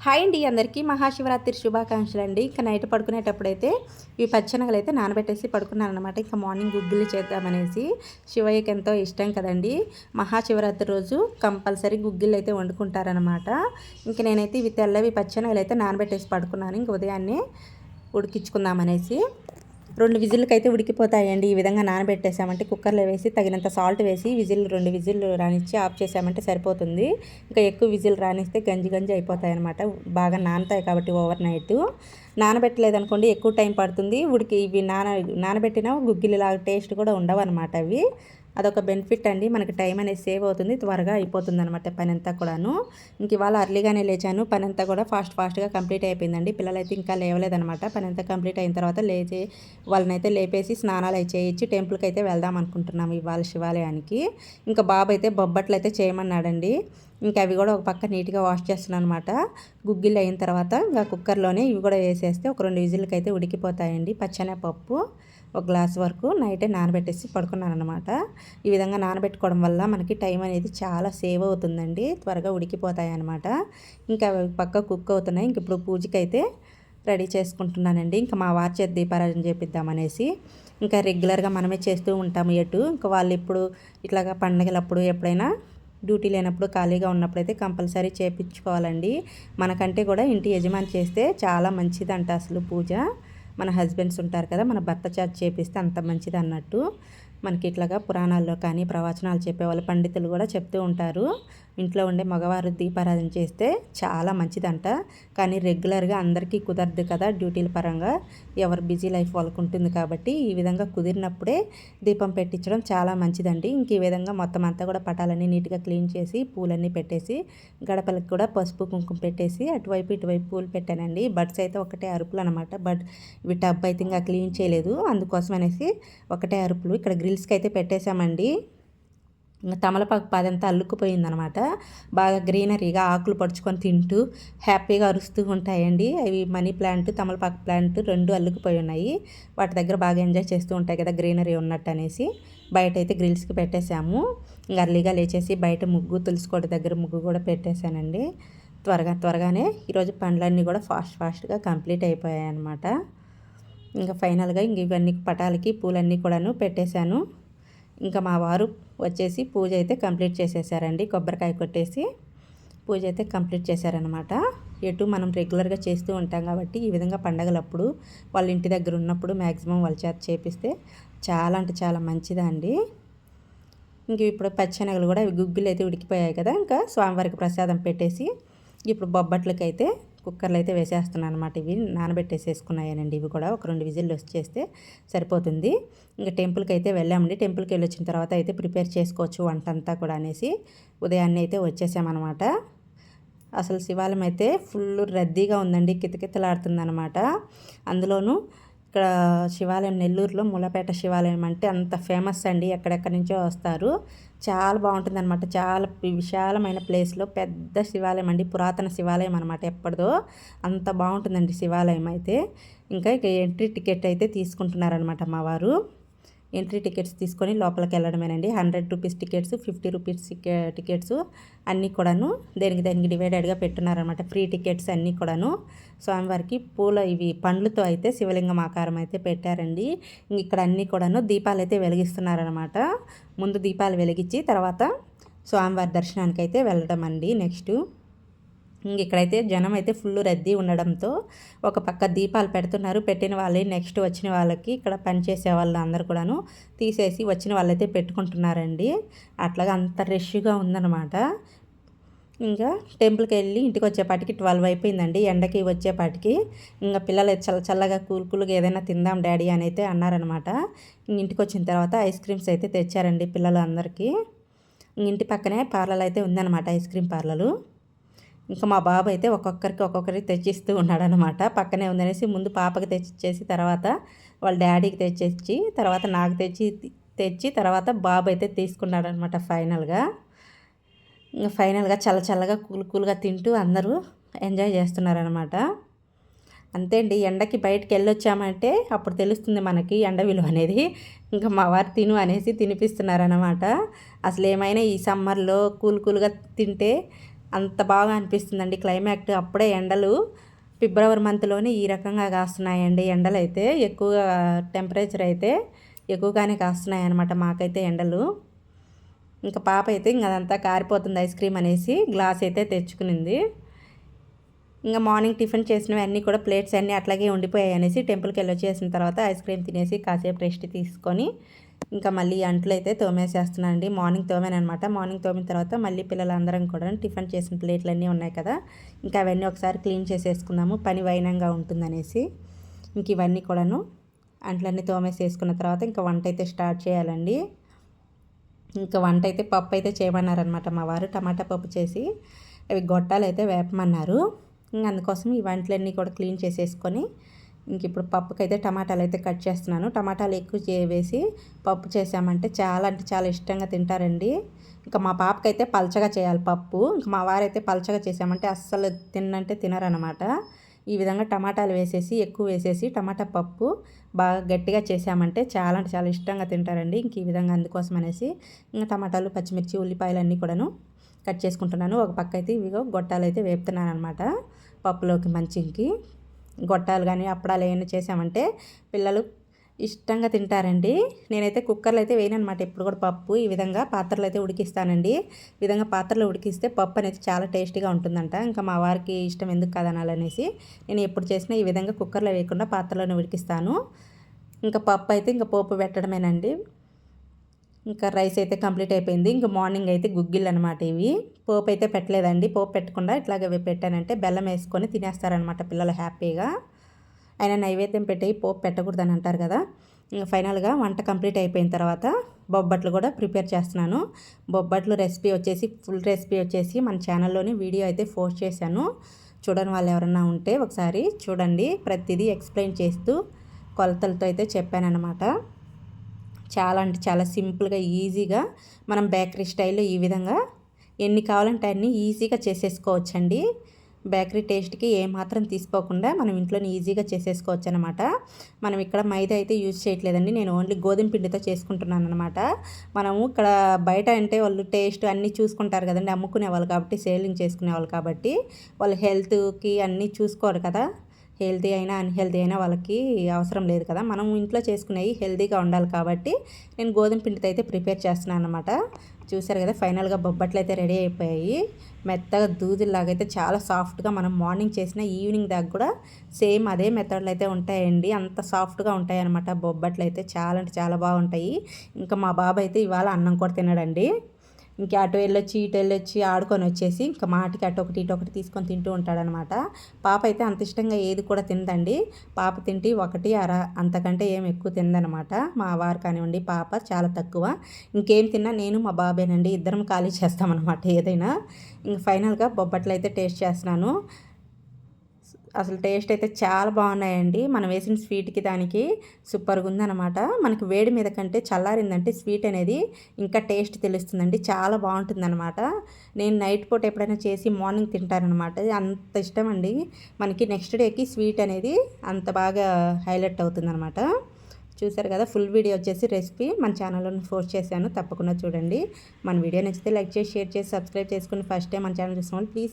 Hi అండి, అందరికీ మహాశివరాత్రి శుభాకాంక్షలు అండి. ఇంకా నైట్ పడుకునేటప్పుడైతే ఈ పచ్చెనగలు అయితే నానబెట్టేసి పడుకున్నాను అనమాట. ఇంకా మార్నింగ్ గుగ్గిళ్ళు చేద్దామనేసి. శివయ్యకి ఎంతో ఇష్టం కదండి. మహాశివరాత్రి రోజు కంపల్సరీ గుగ్గిళ్ళు అయితే వండుకుంటారనమాట. ఇంక నేనైతే ఇవి తెల్లవి పచ్చెనగలు అయితే నానబెట్టేసి పడుకున్నాను. ఇంక ఉదయాన్నే ఉడికించుకుందామనేసి 2 విజిల్కైతే ఉడికిపోతాయండి. ఈ విధంగా నానబెట్టేసామంటే కుక్కర్లో వేసి తగినంత సాల్ట్ వేసి 2 విజిల్లు రానిచ్చి ఆఫ్ చేసామంటే సరిపోతుంది. ఇంకా ఎక్కువ విజిల్ రానిస్తే గంజి గంజి అయిపోతాయి అనమాట. బాగా నానతాయి కాబట్టి ఓవర్ నైట్. నానబెట్టలేదనుకోండి ఎక్కువ టైం పడుతుంది. ఇవి నానబెట్టిన గుగ్గిలిలాగా టేస్ట్ కూడా ఉండవు అనమాట అవి. అదొక బెనిఫిట్ అండి. మనకి టైం అనేది సేవ్ అవుతుంది, త్వరగా అయిపోతుంది అనమాట పని అంతా కూడాను. ఇంక ఇవాళ అర్లీగానే లేచాను. పని అంతా కూడా ఫాస్ట్గా కంప్లీట్ అయిపోయిందండి. పిల్లలైతే ఇంకా లేవలేదనమాట. పని అంతా కంప్లీట్ అయిన తర్వాత వాళ్ళనైతే లేపేసి స్నానాలు అవి చేయించి టెంపుల్కి అయితే వెళ్దాం అనుకుంటున్నాము ఇవాళ శివాలయానికి. ఇంకా బాబు అయితే బొబ్బట్లు అయితే చేయమన్నాడండి. ఇంకా అవి కూడా ఒక పక్క నీట్గా వాష్ చేస్తున్నాను అనమాట. గుగ్గిళ్ళు అయిన తర్వాత ఇంకా కుక్కర్లోనే ఇవి కూడా వేసేస్తే ఒక 2 విజిల్కి అయితే ఉడికిపోతాయండి. పచ్చెనగపప్పు ఒక గ్లాస్ వరకు నైటే నానబెట్టేసి పడుకున్నాను అనమాట. ఈ విధంగా నానబెట్టుకోవడం వల్ల మనకి టైం అనేది చాలా సేవ్ అవుతుందండి, త్వరగా ఉడికిపోతాయి అనమాట. ఇంకా పక్క కుక్ అవుతున్నాయి. ఇంక ఇప్పుడు పూజకైతే రెడీ చేసుకుంటున్నానండి. ఇంకా మా వారి చేత దీపారాధన చేపిద్దామనేసి. ఇంకా రెగ్యులర్గా మనమే చేస్తూ ఉంటాము ఇంకా వాళ్ళు ఇప్పుడు ఇట్లాగా పండగలప్పుడు ఎప్పుడైనా డ్యూటీ లేనప్పుడు ఖాళీగా ఉన్నప్పుడైతే కంపల్సరీ చేయించుకోవాలండి. మనకంటే కూడా ఇంటి యజమాని చేస్తే చాలా మంచిదంట అసలు పూజ. మన హస్బెండ్స్ ఉంటారు కదా, మన భర్త చేత చేపిస్తే అంత మంచిది అన్నట్టు. మనకి ఇట్లాగా పురాణాల్లో కానీ ప్రవచనాలు చెప్పేవాళ్ళు పండితులు కూడా చెప్తూ ఉంటారు, ఇంట్లో ఉండే మగవారు దీపారాధన చేస్తే చాలా మంచిదంట. కానీ రెగ్యులర్గా అందరికీ కుదరదు కదా, డ్యూటీల పరంగా ఎవరు బిజీ లైఫ్ వాళ్ళకు ఉంటుంది కాబట్టి ఈ విధంగా కుదిరినప్పుడే దీపం పెట్టించడం చాలా మంచిదండి. ఇంక ఈ విధంగా మొత్తం అంతా కూడా పటాలన్నీ నీట్గా క్లీన్ చేసి పూలన్నీ పెట్టేసి గడపలకు కూడా పసుపు కుంకుమ పెట్టేసి అటువైపు ఇటువైపు పూలు పెట్టానండి. బడ్స్ అయితే ఒకటే అరుపులు అనమాట. ఇవి టబ్ అయితే ఇంకా క్లీన్ చేయలేదు, అందుకోసం అనేసి ఒకటే అరుపులు. ఇక్కడ గ్రిల్స్కి అయితే పెట్టేశామండి. తమలపాకు పాదంతా అల్లుకుపోయిందనమాట. బాగా గ్రీనరీగా ఆకులు పడుచుకొని తింటూ హ్యాపీగా అరుస్తూ ఉంటాయండి. అవి మనీ ప్లాంట్, తమలపాకు ప్లాంట్ 2 అల్లుకుపోయి ఉన్నాయి. వాటి దగ్గర బాగా ఎంజాయ్ చేస్తూ ఉంటాయి కదా గ్రీనరీ ఉన్నట్టు అనేసి. బయట అయితే గ్రిల్స్కి పెట్టేశాము. ఇంకా అర్లీగా లేచేసి బయట తులసికోట దగ్గర ముగ్గు కూడా పెట్టేశానండి. త్వరగానే ఈరోజు పనులన్నీ కూడా ఫాస్ట్గా కంప్లీట్ అయిపోయాయి అనమాట. ఇంకా ఫైనల్గా ఇవన్నీ పటాలకి పూలన్నీ కూడాను పెట్టేశాను. ఇంకా మా వారు వచ్చేసి పూజ అయితే కంప్లీట్ చేసేసారండి. కొబ్బరికాయ కొట్టేసి పూజ అయితే కంప్లీట్ చేశారనమాట. మనం రెగ్యులర్గా చేస్తూ ఉంటాం కాబట్టి ఈ విధంగా పండగలప్పుడు వాళ్ళ ఇంటి దగ్గర ఉన్నప్పుడు మ్యాక్సిమం వాళ్ళ చేత చేపిస్తే చాలా అంటే చాలా మంచిదండి. ఇంక ఇప్పుడు పచ్చెనగలు కూడా గుగ్గిలు అయితే ఉడికిపోయాయి కదా, ఇంకా స్వామివారికి ప్రసాదం పెట్టేసి ఇప్పుడు బొబ్బట్లకైతే కుక్కర్లో అయితే వేసేస్తున్నాను అనమాట. ఇవి నానబెట్టేసేసుకున్నాయనండి. ఇవి కూడా ఒక 2 విజిల్లు వచ్చేస్తే సరిపోతుంది. ఇంకా టెంపుల్కి అయితే వెళ్ళామండి. టెంపుల్కి వెళ్ళి వచ్చిన తర్వాత అయితే ప్రిపేర్ చేసుకోవచ్చు వంట అంతా కూడా అనేసి ఉదయాన్నే అయితే వచ్చేసామన్నమాట. అసలు శివాలయం అయితే ఫుల్ రద్దీగా ఉందండి, కితకితలాడుతుందనమాట. అందులోనూ ఇక్కడ శివాలయం నెల్లూరులో మూలపేట శివాలయం అంటే అంత ఫేమస్ అండి. ఎక్కడెక్కడి నుంచో వస్తారు. చాలా బాగుంటుంది అనమాట. చాలా విశాలమైన ప్లేస్లో పెద్ద శివాలయం అండి, పురాతన శివాలయం అనమాట. ఎప్పటిదో అంత బాగుంటుందండి శివాలయం అయితే. ఇంకా ఎంట్రీ టికెట్ అయితే తీసుకుంటున్నారనమాట మా వారు. ఎంట్రీ టికెట్స్ తీసుకొని లోపలికి వెళ్ళడమేనండి. 100 రూపీస్ టికెట్స్, 50 రూపీస్ టికెట్స్ అన్నీ కూడాను దానికి డివైడెడ్గా పెట్టున్నారనమాట. ఫ్రీ టికెట్స్ అన్నీ కూడాను. స్వామివారికి ఇవి పండ్లతో అయితే శివలింగం ఆకారం అయితే పెట్టారండి. ఇక్కడ అన్నీ కూడాను దీపాలు అయితే వెలిగిస్తున్నారనమాట. ముందు దీపాలు వెలిగించి తర్వాత స్వామివారి దర్శనానికి అయితే వెళ్ళడం అండి. నెక్స్ట్ ఇక్కడైతే జనం అయితే ఫుల్ రద్దీ ఉండడంతో ఒక పక్క దీపాలు పెడుతున్నారు. పెట్టిన వాళ్ళే నెక్స్ట్ వచ్చిన వాళ్ళకి ఇక్కడ పనిచేసే వాళ్ళు అందరు కూడాను తీసేసి వచ్చిన వాళ్ళైతే పెట్టుకుంటున్నారండి. అట్లాగా అంత రష్గా ఉందన్నమాట. ఇంకా టెంపుల్కి వెళ్ళి ఇంటికి వచ్చేపాటికి 12 అయిపోయిందండి. ఎండకి వచ్చేపాటికి ఇంకా పిల్లలు చల్లగా కూల్గా ఏదైనా తిందాం డాడీ అని అయితే అన్నారనమాట. ఇంటికి వచ్చిన తర్వాత ఐస్ క్రీమ్స్ అయితే తెచ్చారండి పిల్లలు అందరికీ. ఇంటి పక్కనే పార్లర్ అయితే ఉందన్నమాట, ఐస్ క్రీమ్ పార్లరు. ఇంకా మా బాబు అయితే ఒక్కొక్కరికి తెచ్చిస్తూ ఉన్నాడనమాట. పక్కనే ఉందనేసి ముందు పాపకి తెచ్చిచ్చేసి తర్వాత వాళ్ళ డాడీకి తెచ్చి తర్వాత నాకు తెచ్చి తర్వాత బాబు అయితే తీసుకున్నాడనమాట. ఫైనల్గా చల్లగా కూల్గా తింటూ అందరూ ఎంజాయ్ చేస్తున్నారనమాట. అంతే అండి, ఎండకి బయటకు వెళ్ళొచ్చామంటే అప్పుడు తెలుస్తుంది మనకి ఎండ విలువ అనేది. ఇంకా మా వారు తిను అనేసి తినిపిస్తున్నారనమాట. అసలు ఏమైనా ఈ సమ్మర్లో కూల్గా తింటే అంత బాగా అనిపిస్తుందండి క్లైమాక్ట్. అప్పుడే ఎండలు ఫిబ్రవరి మంత్లోనే ఈ రకంగా కాస్తున్నాయండి ఎండలు అయితే. ఎక్కువగా టెంపరేచర్ అయితే ఎక్కువగానే కాస్తున్నాయి అన్నమాట మాకైతే ఎండలు. ఇంకా పాప అయితే ఇంక అదంతా కారిపోతుంది ఐస్ క్రీమ్ అనేసి గ్లాస్ అయితే తెచ్చుకునింది. ఇంకా మార్నింగ్ టిఫిన్ చేసినవి అన్నీ కూడా ప్లేట్స్ అన్నీ అట్లాగే ఉండిపోయాయి అనేసి టెంపుల్కి వెళ్ళి వచ్చేసిన తర్వాత ఐస్ క్రీమ్ తినేసి కాసేపు రెస్ట్ తీసుకొని ఇంకా మళ్ళీ అంట్లు అయితే తోమేసేస్తున్నానండి. మార్నింగ్ తోమానమాట. మార్నింగ్ తోమిన తర్వాత మళ్ళీ పిల్లలందరం కూడా టిఫిన్ చేసిన ప్లేట్లు అన్నీ ఉన్నాయి కదా, ఇంకా అవన్నీ ఒకసారి క్లీన్ చేసేసుకుందాము, పని వైనంగా ఉంటుందనేసి ఇంక ఇవన్నీ కూడాను అంట్లన్నీ తోమేసేసుకున్న తర్వాత ఇంకా వంట అయితే స్టార్ట్ చేయాలండి. ఇంకా వంట అయితే పప్పు అయితే చేయమన్నారనమాట మా వారు. టమాటా పప్పు చేసి అవి గొట్టాలు అయితే వేపమన్నారు. ఇంక అందుకోసం ఈ వంటలన్నీ కూడా క్లీన్ చేసేసుకొని ఇంక ఇప్పుడు పప్పుకైతే టమాటాలు అయితే కట్ చేస్తున్నాను. టమాటాలు ఎక్కువ వేసి పప్పు చేసామంటే చాలా అంటే చాలా ఇష్టంగా తింటారండి. ఇంకా మా పాపకైతే పల్చగా చేయాలి పప్పు. ఇంకా మా వారైతే పల్చగా చేసామంటే అస్సలు తిన్నంటే తినరనమాట. ఈ విధంగా టమాటాలు వేసేసి ఎక్కువ వేసేసి టమాటా పప్పు బాగా గట్టిగా చేసామంటే చాలా అంటే చాలా ఇష్టంగా తింటారండి. ఇంక ఈ విధంగా అందుకోసం అనేసి ఇంకా టమాటాలు, పచ్చిమిర్చి, ఉల్లిపాయలు అన్నీ కూడాను కట్ చేసుకుంటున్నాను. ఒక పక్క అయితే ఇవిగో గొట్టాలు అయితే వేపుతున్నాను అనమాట పప్పులోకి. మంచికి గొట్టాలు కానీ అప్పడాలు ఏమైనా చేసామంటే పిల్లలు ఇష్టంగా తింటారండి. నేనైతే కుక్కర్లో అయితే వేయనమాట ఎప్పుడు కూడా పప్పు. ఈ విధంగా పాత్రలో అయితే ఉడికిస్తానండి. ఈ విధంగా పాత్రలో ఉడికిస్తే పప్పు అనేది చాలా టేస్టీగా ఉంటుందంట. ఇంకా మా వారికి ఇష్టం ఎందుకు కాదనాలనేసి నేను ఎప్పుడు చేసినా ఈ విధంగా కుక్కర్లో వేయకుండా పాత్రలోనే ఉడికిస్తాను. ఇంకా పప్పు అయితే ఇంకా పోపు పెట్టడమేనండి. ఇంకా రైస్ అయితే కంప్లీట్ అయిపోయింది. ఇంకా మార్నింగ్ అయితే గుగ్గిళ్ళు అనమాట ఇవి. పోపు అయితే పెట్టలేదండి. పోపు పెట్టకుండా ఇట్లాగే పెట్టానంటే బెల్లం వేసుకొని తినేస్తారనమాట పిల్లలు హ్యాపీగా. అయినా నైవేద్యం పెట్టి పోపు పెట్టకూడదని అంటారు కదా. ఇంకా ఫైనల్గా వంట కంప్లీట్ అయిపోయిన తర్వాత బొబ్బట్లు కూడా ప్రిపేర్ చేస్తున్నాను. బొబ్బట్లు రెసిపీ వచ్చేసి ఫుల్ రెసిపీ వచ్చేసి మన ఛానల్లోని వీడియో అయితే పోస్ట్ చేశాను. చూడని వాళ్ళు ఎవరన్నా ఉంటే ఒకసారి చూడండి. ప్రతిదీ ఎక్స్ప్లెయిన్ చేస్తూ కొలతలతో అయితే చెప్పానన్నమాట. చాలా అంటే చాలా సింపుల్గా ఈజీగా మనం బేకరీ స్టైల్లో ఈ విధంగా ఎన్ని కావాలంటే అన్నీ ఈజీగా చేసేసుకోవచ్చండి. బేకరీ టేస్ట్కి ఏమాత్రం తీసుకోకుండా మనం ఇంట్లోనే ఈజీగా చేసేసుకోవచ్చు అనమాట. మనం ఇక్కడ మైదా అయితే యూజ్ చేయట్లేదండి. నేను ఓన్లీ గోధుమ పిండితో చేసుకుంటున్నాను అనమాట. మనము ఇక్కడ బయట అంటే వాళ్ళు టేస్ట్ అన్నీ చూసుకుంటారు కదండి, అమ్ముకునే వాళ్ళు కాబట్టి, సేలింగ్ చేసుకునే వాళ్ళు కాబట్టి వాళ్ళు హెల్త్కి అన్నీ చూసుకోరు కదా. హెల్తీ అయినా అన్హెల్తీ అయినా వాళ్ళకి అవసరం లేదు కదా. మనం ఇంట్లో చేసుకునేవి హెల్తీగా ఉండాలి కాబట్టి నేను గోధుమ పిండితో అయితే ప్రిపేర్ చేస్తున్నాను అనమాట. చూసారు కదా, ఫైనల్గా బొబ్బట్లు అయితే రెడీ అయిపోయాయి. మెత్తగా దూదిలాగైతే చాలా సాఫ్ట్గా మనం మార్నింగ్ చేసిన ఈవినింగ్ దాకా కూడా సేమ్ అదే మెథడ్లు అయితే ఉంటాయండి. అంత సాఫ్ట్గా ఉంటాయి అనమాట బొబ్బట్లు అయితే. చాలా అంటే చాలా బాగుంటాయి. ఇంకా మా బాబు అయితే ఇవాళ అన్నం కూడా తినడండి. ఇంకా అటు వెళ్ళొచ్చి ఇటు వెళ్ళొచ్చి ఆడుకొని వచ్చేసి ఇంకా మాటికి అటు ఒకటి ఇటు ఒకటి తీసుకొని తింటూ ఉంటాడనమాట. పాప అయితే అంత ఇష్టంగా ఏది కూడా తిందండి. పాప తింటే ఒకటి అర, అంతకంటే ఏం ఎక్కువ తిందనమాట. మా వారు కానివ్వండి, పాప చాలా తక్కువ. ఇంకేం తిన్నా నేను మా బాబేనండి, ఇద్దరం ఖాళీ చేస్తామన్నమాట ఏదైనా. ఇంక ఫైనల్గా బొబ్బట్లు అయితే టేస్ట్ చేస్తున్నాను. అసలు టేస్ట్ అయితే చాలా బాగున్నాయండి. మనం వేసిన స్వీట్కి దానికి సూపర్గా ఉందన్నమాట. మనకి వేడి మీద కంటే చల్లారిందంటే స్వీట్ అనేది ఇంకా టేస్ట్ తెలుస్తుందండి. చాలా బాగుంటుందన్నమాట. నేను నైట్ పూట ఎప్పుడైనా చేసి మార్నింగ్ తింటానమాట. అంత ఇష్టం అండి. మనకి నెక్స్ట్ డేకి స్వీట్ అనేది అంత బాగా హైలైట్ అవుతుందన్నమాట. చూసారు కదా, ఫుల్ వీడియో వచ్చేసి రెసిపీ మన ఛానల్లో పోస్ట్ చేశాను. తప్పకుండా చూడండి. మన వీడియో నచ్చితే లైక్ చేసి, షేర్ చేసి, సబ్స్క్రైబ్ చేసుకుని ఫస్ట్ టైం మన ఛానల్ చూసిన వాళ్ళు ప్లీజ్